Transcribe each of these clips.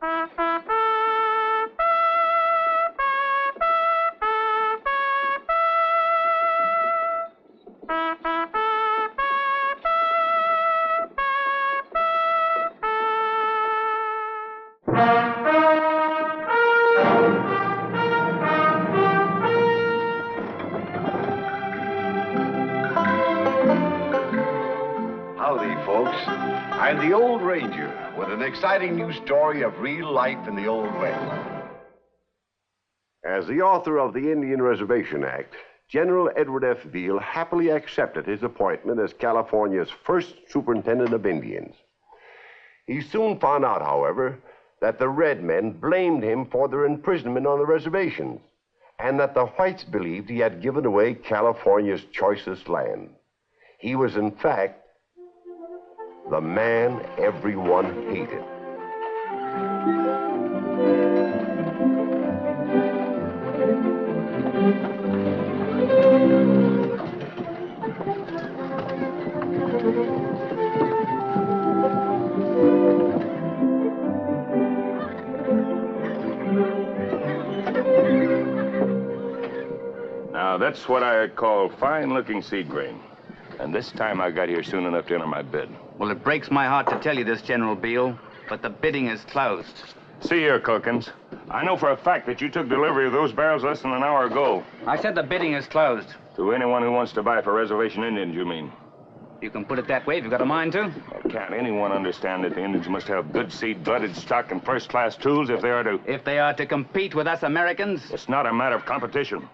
Howdy, folks. I'm the Old Ranger with an exciting new story of real life in the Old West. As the author of the Indian Reservation Act, General Edward F. Veal happily accepted his appointment as California's first superintendent of Indians. He soon found out, however, that the red men blamed him for their imprisonment on the reservations, and that the whites believed he had given away California's choicest land. He was, in fact, the man everyone hated. Now, that's what I call fine-looking seed grain. And this time I got here soon enough to enter my bid. Well, it breaks my heart to tell you this, General Beale, but the bidding is closed. See here, Cookins. I know for a fact that you took delivery of those barrels less than an hour ago. I said the bidding is closed. To anyone who wants to buy for reservation Indians, you mean? You can put it that way if you've got a mind to. Well, can't anyone understand that the Indians must have good seed, blooded stock, and first-class tools if they are to... If they are to compete with us Americans? It's not a matter of competition.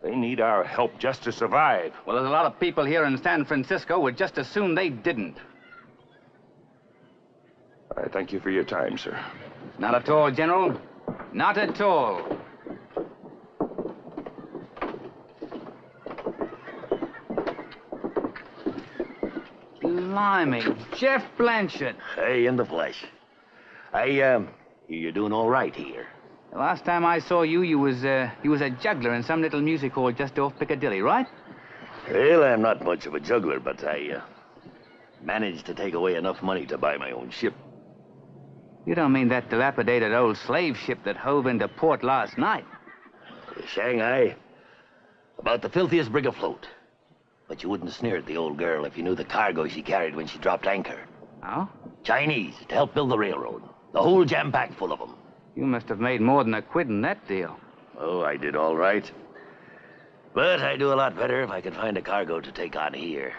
They need our help just to survive. Well, there's a lot of people here in San Francisco would just as soon they didn't. I thank you for your time, sir. Not at all, General. Not at all. Blimey, Jeff Blanchard. Hey, in the flesh. You're doing all right here. The last time I saw you, you was a juggler in some little music hall just off Piccadilly, right? Well, I'm not much of a juggler, but I managed to take away enough money to buy my own ship. You don't mean that dilapidated old slave ship that hove into port last night? Shanghai. About the filthiest brig afloat. But you wouldn't sneer at the old girl if you knew the cargo she carried when she dropped anchor. Oh? Chinese, to help build the railroad. The whole jam-packed full of them. You must have made more than a quid in that deal. Oh, I did all right. But I'd do a lot better if I could find a cargo to take on here.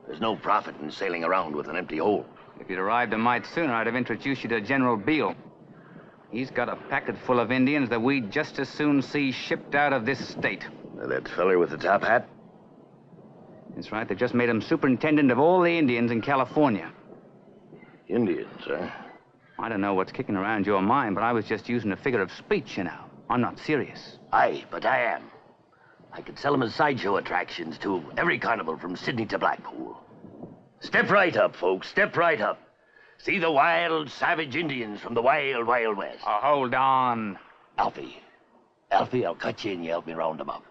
There's no profit in sailing around with an empty hold. If you'd arrived a mite sooner, I'd have introduced you to General Beale. He's got a packet full of Indians that we'd just as soon see shipped out of this state. That feller with the top hat? That's right. They just made him superintendent of all the Indians in California. Indians, huh? I don't know what's kicking around your mind, but I was just using a figure of speech, you know. I'm not serious. Aye, but I am. I could sell them as sideshow attractions to every carnival from Sydney to Blackpool. Step right up, folks. Step right up. See the wild, savage Indians from the wild, wild west. Oh, hold on. Alfie. Alfie, I'll cut you and you help me round them up.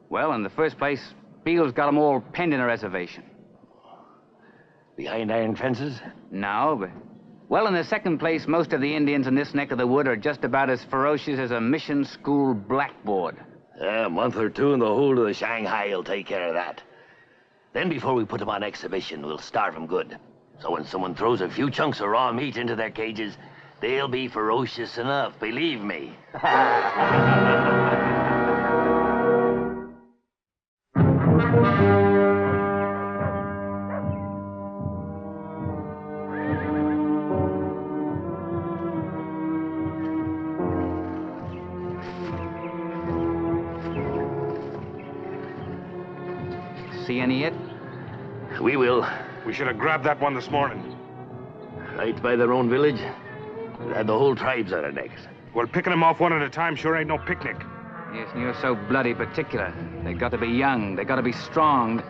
Well, in the first place, Beale's got them all penned in a reservation. Behind iron fences? No, but... Well, in the second place, most of the Indians in this neck of the wood are just about as ferocious as a mission school blackboard. A month or two in the hold of the Shanghai will take care of that. Then before we put them on exhibition, we'll starve them good. So when someone throws a few chunks of raw meat into their cages, they'll be ferocious enough, believe me. See any yet? We will. We should have grabbed that one this morning. Right by their own village. We'll have the whole tribes on our necks. Well, picking them off one at a time sure ain't no picnic. Yes, and you're so bloody particular. They got to be young. They got to be strong.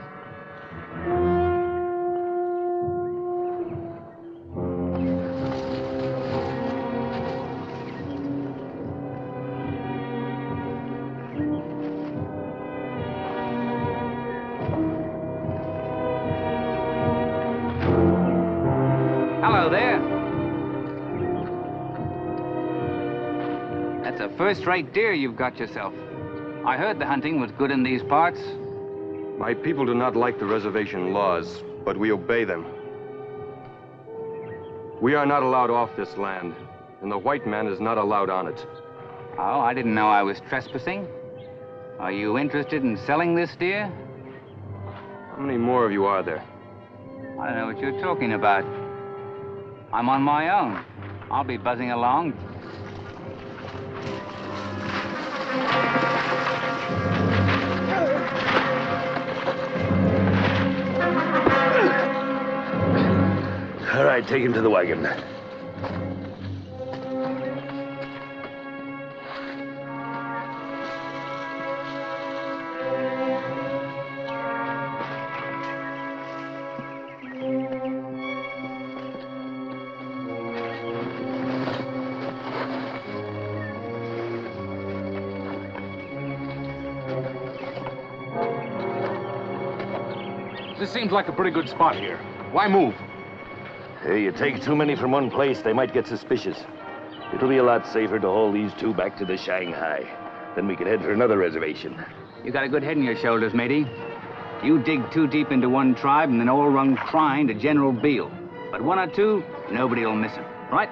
Hello there. first-rate deer you've got yourself. I heard the hunting was good in these parts. My people do not like the reservation laws, but we obey them. We are not allowed off this land, and the white man is not allowed on it. Oh, I didn't know I was trespassing. Are you interested in selling this deer? How many more of you are there? I don't know what you're talking about. I'm on my own. I'll be buzzing along. All right, take him to the wagon. This seems like a pretty good spot here. Why move? Hey, you take too many from one place, they might get suspicious. It'll be a lot safer to haul these two back to the Shanghai. Then we can head for another reservation. You got a good head on your shoulders, matey. You dig too deep into one tribe and then all run crying to General Beale. But one or two, nobody'll miss him, right?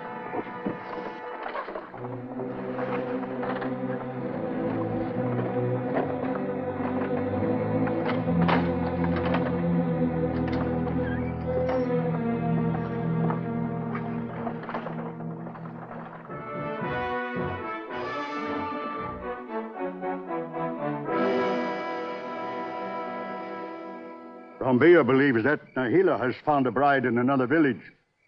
Rambia believes that Nahila has found a bride in another village.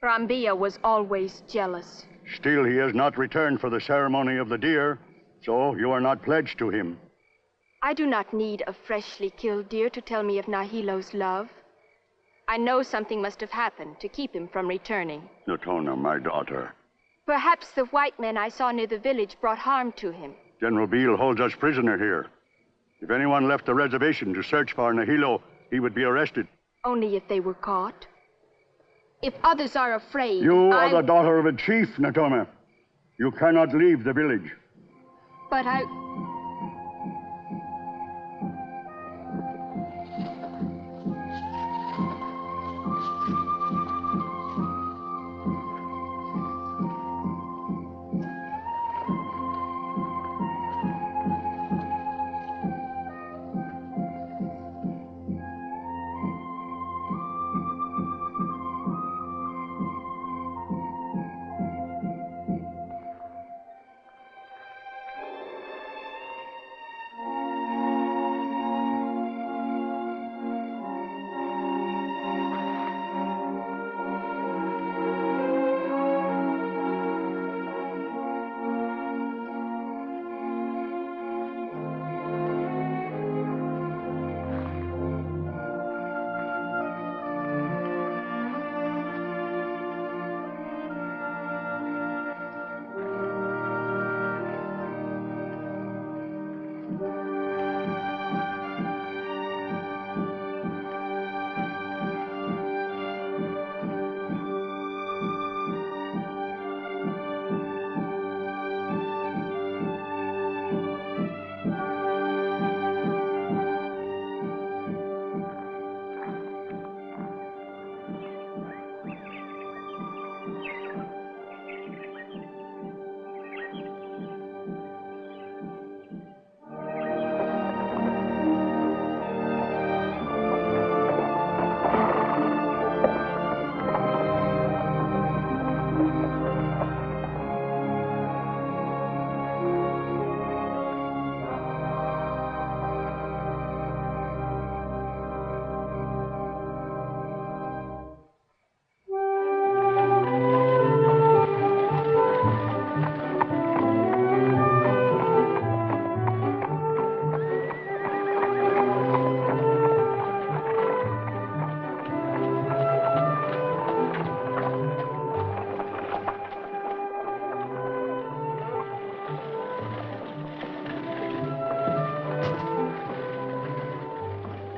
Rambia was always jealous. Still, he has not returned for the ceremony of the deer, so you are not pledged to him. I do not need a freshly killed deer to tell me of Nahilo's love. I know something must have happened to keep him from returning. Notona, my daughter. Perhaps the white men I saw near the village brought harm to him. General Beale holds us prisoner here. If anyone left the reservation to search for Nahilo, he would be arrested. Only if they were caught. If others are afraid, You are the daughter of a chief, Natoma. You cannot leave the village. But I...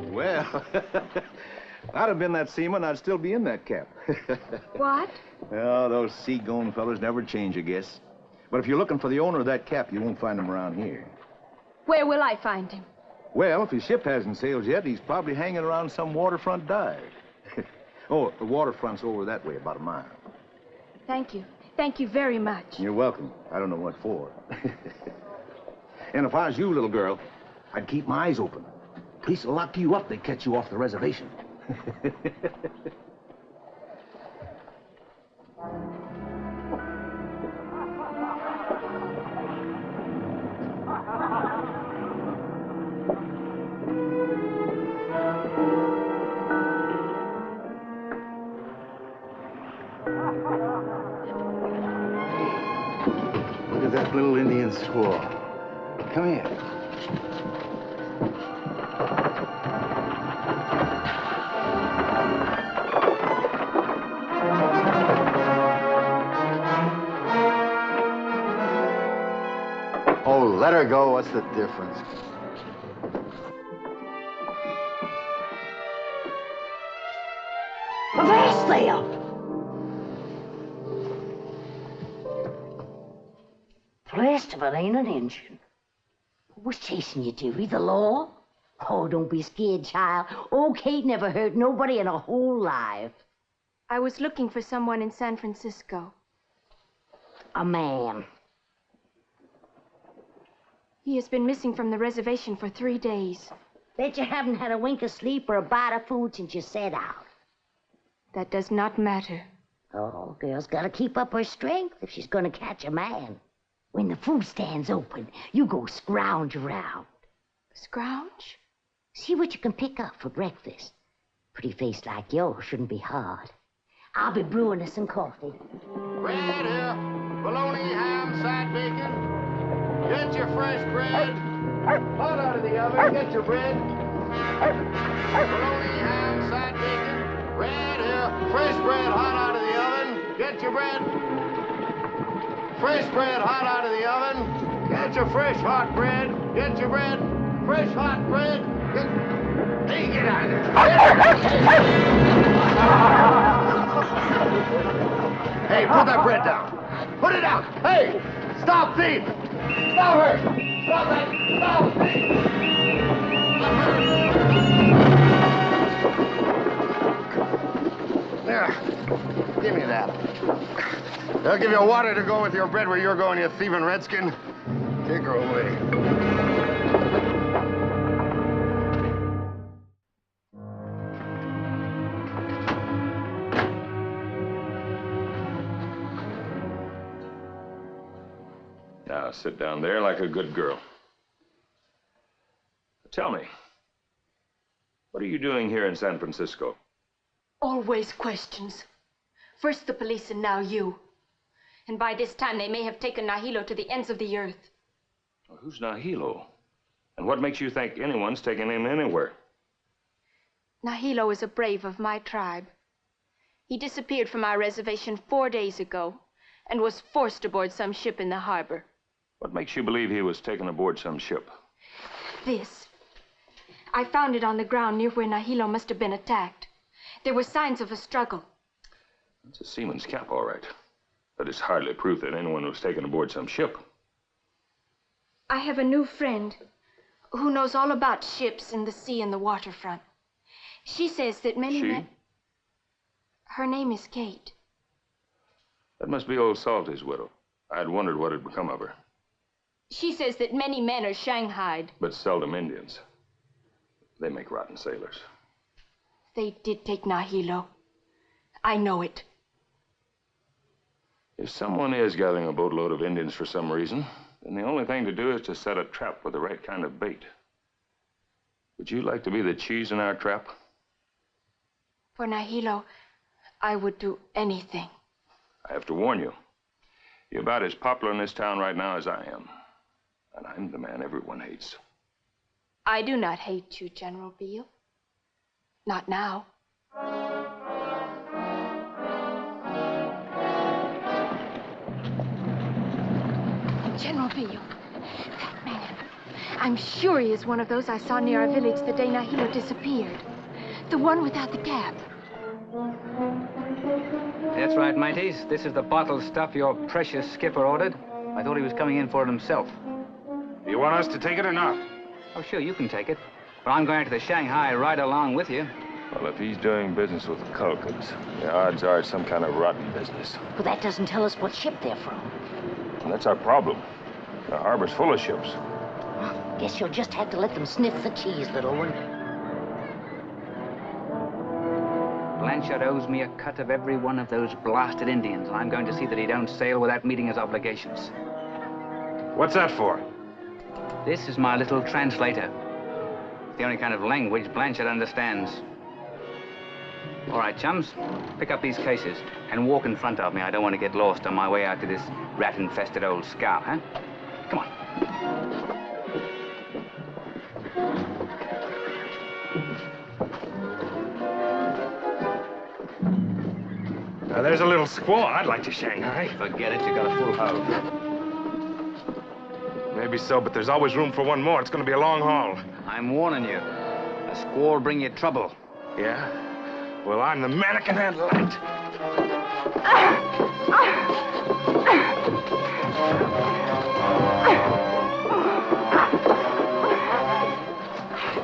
Well, I'd have been that seaman, I'd still be in that cap. What? Well, those sea-going fellas never change, I guess. But if you're looking for the owner of that cap, you won't find him around here. Where will I find him? Well, if his ship hasn't sailed yet, he's probably hanging around some waterfront dive. Oh, the waterfront's over that way, about a mile. Thank you. Thank you very much. You're welcome. I don't know what for. And if I was you, little girl, I'd keep my eyes open. Police will lock you up, they'd catch you off the reservation. Look at that little Indian squaw. Come here. Oh, let her go. What's the difference? Avast there! The rest of it ain't an Injun. Who's chasing you, Dewey? The law? Oh, don't be scared, child. Old Kate never hurt nobody in her whole life. I was looking for someone in San Francisco. A man. He has been missing from the reservation for 3 days. Bet you haven't had a wink of sleep or a bite of food since you set out. That does not matter. Oh, girl's gotta keep up her strength if she's gonna catch a man. When the food stand's open, you go scrounge around. Scrounge? See what you can pick up for breakfast. Pretty face like yours shouldn't be hard. I'll be brewing us some coffee. Bread here, bologna, ham, side bacon. Get your fresh bread. Hot out of the oven, get your bread. Bologna, ham, side bacon. Bread here, fresh bread, hot out of the oven. Get your bread. Fresh bread, hot out of the oven. Get your fresh hot bread. Get your bread. Fresh hot bread. Hey, get out of there. Hey, put that bread down. Put it down. Hey, stop thief. Stop her. Stop that. Stop thief. There. Give me that. I'll give you water to go with your bread where you're going, you thieving redskin. Take her away. Now, sit down there like a good girl. Tell me, what are you doing here in San Francisco? Always questions. First the police and now you. And by this time they may have taken Nahilo to the ends of the earth. Well, who's Nahilo? And what makes you think anyone's taking him anywhere? Nahilo is a brave of my tribe. He disappeared from our reservation 4 days ago and was forced aboard some ship in the harbor. What makes you believe he was taken aboard some ship? This. I found it on the ground near where Nahilo must have been attacked. There were signs of a struggle. It's a seaman's cap, all right. But it's hardly proof that anyone was taken aboard some ship. I have a new friend who knows all about ships and the sea and the waterfront. She says that many men... Her name is Kate. That must be old Salty's widow. I had wondered what had become of her. She says that many men are shanghaied. But seldom Indians. They make rotten sailors. They did take Nahilo. I know it. If someone is gathering a boatload of Indians for some reason, then the only thing to do is to set a trap with the right kind of bait. Would you like to be the cheese in our trap? For Nahilo, I would do anything. I have to warn you. You're about as popular in this town right now as I am. And I'm the man everyone hates. I do not hate you, General Beale. Not now. General Beale, that man. I'm sure he is one of those I saw near our village the day Nahilo disappeared. The one without the cap. That's right, mateys. This is the bottled stuff your precious skipper ordered. I thought he was coming in for it himself. Do you want us to take it or not? Oh, sure, you can take it. But I'm going to the Shanghai right along with you. Well, if he's doing business with Culkins, the odds are it's some kind of rotten business. But that doesn't tell us what ship they're from. And that's our problem. The harbor's full of ships. Guess you'll just have to let them sniff the cheese, little one. Blanchard owes me a cut of every one of those blasted Indians, and I'm going to see that he don't sail without meeting his obligations. What's that for? This is my little translator. It's the only kind of language Blanchard understands. All right, chums, pick up these cases and walk in front of me. I don't want to get lost on my way out to this rat-infested old scout, huh? Come on. Now, there's a little squaw I'd like to Shanghai. Forget it, you got a full hold. Maybe so, but there's always room for one more. It's going to be a long haul. I'm warning you. A squaw will bring you trouble. Yeah? Well, I'm the man that can handle it.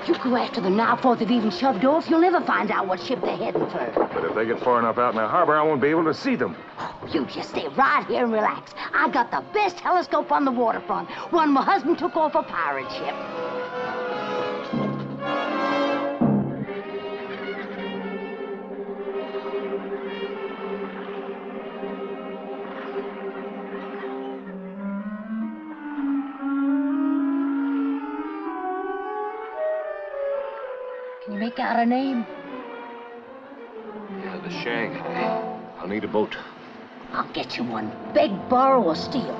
You go after them now before they've even shoved off. You'll never find out what ship they're heading for. But if they get far enough out in the harbor, I won't be able to see them. You just stay right here and relax. I got the best telescope on the waterfront. One my husband took off a pirate ship. Can you make out a name? Yeah, the Shanghai. I'll need a boat. I'll get you one. Beg, borrow, or steal.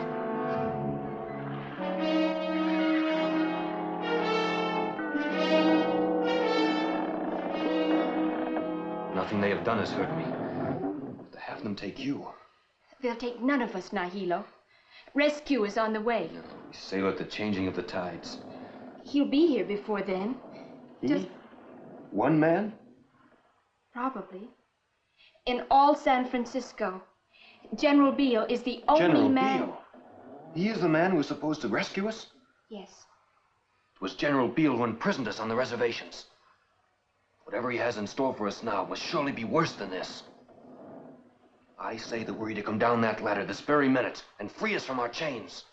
Nothing they have done has hurt me. To have them take you. They'll take none of us, Nahilo. Rescue is on the way. No, we sail at the changing of the tides. He'll be here before then. Just One man? probably. In all San Francisco, General Beale is the only General man. Beale. He is the man who was supposed to rescue us? Yes. It was General Beale who imprisoned us on the reservations. Whatever he has in store for us now must surely be worse than this. I say that were he to come down that ladder this very minute and free us from our chains,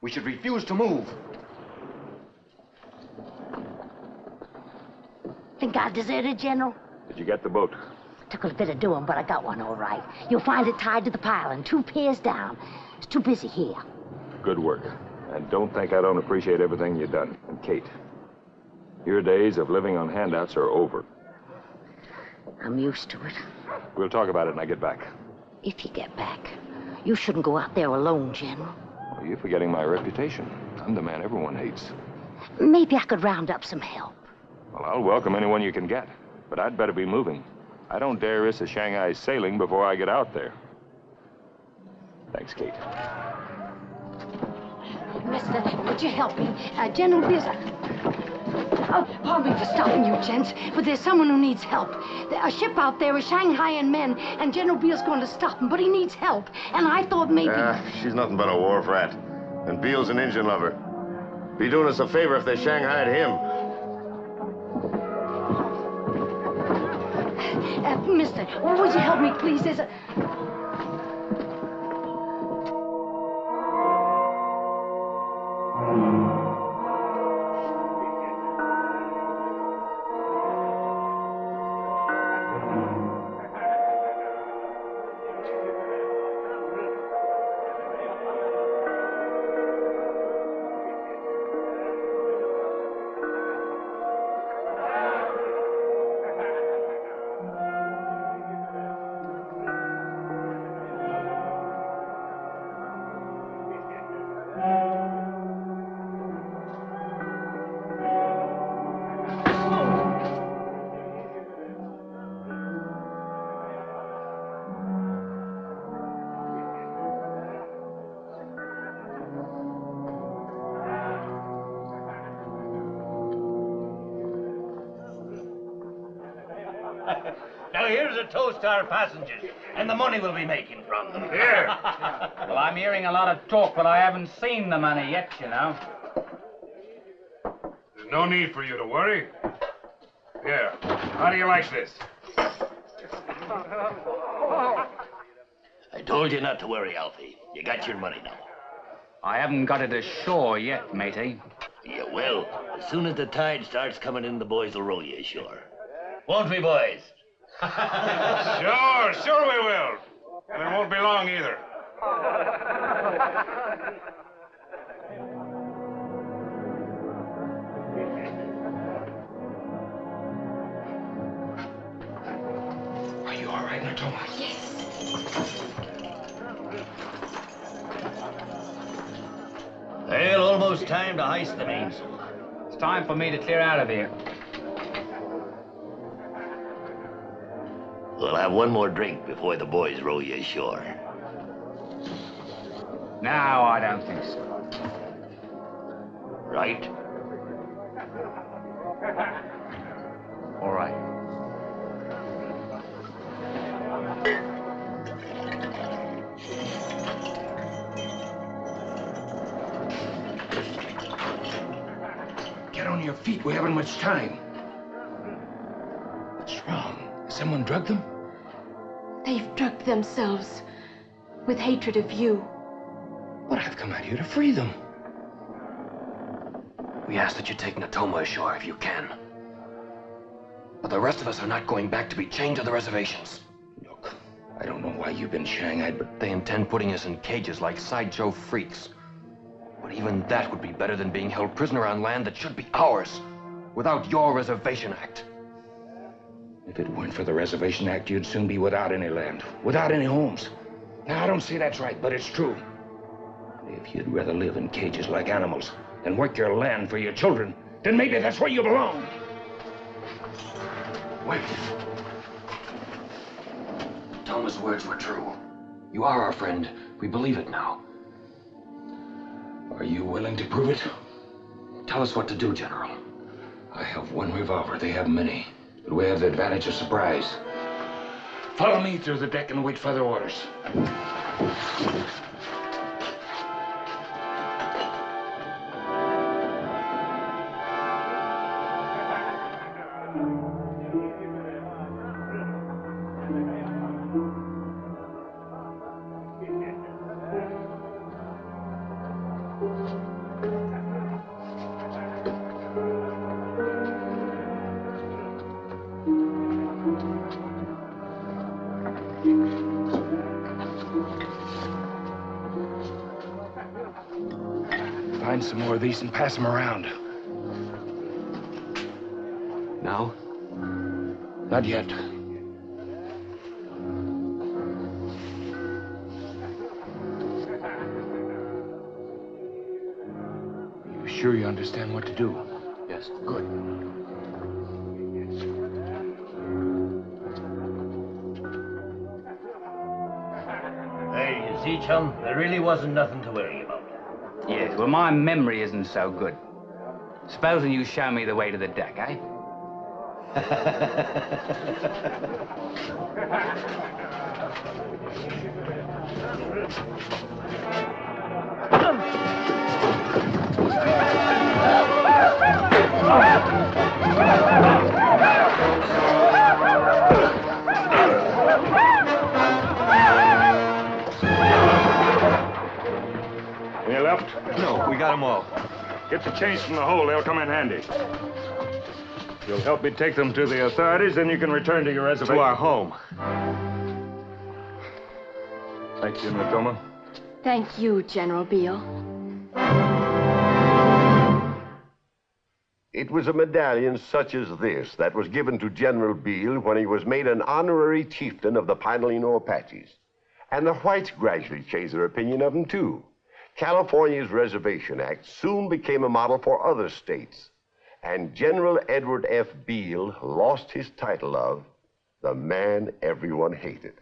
we should refuse to move. Think I deserted, General? Did you get the boat? Took a bit of doing, but I got one all right. You'll find it tied to the piling, 2 pairs down. It's too busy here. Good work. And don't think I don't appreciate everything you've done. And Kate, your days of living on handouts are over. I'm used to it. We'll talk about it when I get back. If you get back. You shouldn't go out there alone, General. Well, you're forgetting my reputation. I'm the man everyone hates. Maybe I could round up some help. Well, I'll welcome anyone you can get. But I'd better be moving. I don't dare risk the Shanghai sailing before I get out there. Thanks, Kate. Mister, would you help me? General Beale's... Oh, pardon me for stopping you, gents, but there's someone who needs help. A ship out there is Shanghaiing men, and General Beale's going to stop him, but he needs help. And I thought maybe... She's nothing but a wharf rat. And Beale's an engine lover. Be doing us a favor if they Shanghaied him. Mister, would you help me, please? There's a... Now, here's a toast to our passengers, and the money we'll be making from them. Here. Well, I'm hearing a lot of talk, but I haven't seen the money yet, you know. There's no need for you to worry. Here, how do you like this? I told you not to worry, Alfie. You got your money now. I haven't got it ashore yet, matey. You will. As soon as the tide starts coming in, the boys will row you ashore. Won't we, boys? Sure we will. And it won't be long either. Are you all right, Natoma? Yes. Well, almost time to hoist the mainsail. It's time for me to clear out of here. We'll have one more drink before the boys row you ashore. No, I don't think so. Right? All right. Get on your feet. We haven't much time. What's wrong? Has someone drugged them? They've drugged themselves with hatred of you. But I've come out here to free them. We ask that you take Natoma ashore if you can. But the rest of us are not going back to be chained to the reservations. Look, I don't know why you've been shanghaied, but they intend putting us in cages like sideshow freaks. But even that would be better than being held prisoner on land that should be ours, without your Reservation Act. If it weren't for the Reservation Act, you'd soon be without any land, without any homes. Now, I don't say that's right, but it's true. If you'd rather live in cages like animals than work your land for your children, then maybe that's where you belong. Wait. Thomas' words were true. You are our friend. We believe it now. Are you willing to prove it? Tell us what to do, General. I have one revolver. They have many. But we have the advantage of surprise. Follow me through the deck and wait for the orders. Find some more of these and pass them around. Now? Not yet. You sure you understand what to do? Yes. Good. Hey, you see, chum, there really wasn't nothing to worry about. Yes, well, my memory isn't so good. Supposing you show me the way to the deck, eh? Any left? No, we got them all. Get the chains from the hole. They'll come in handy. You'll help me take them to the authorities, then you can return to your reservation. To our home. Thank you, Natoma. Thank you, General Beale. It was a medallion such as this that was given to General Beale when he was made an honorary chieftain of the Pinalino Apaches. And the whites gradually changed their opinion of him, too. California's Reservation Act soon became a model for other states. And General Edward F. Beale lost his title of the man everyone hated.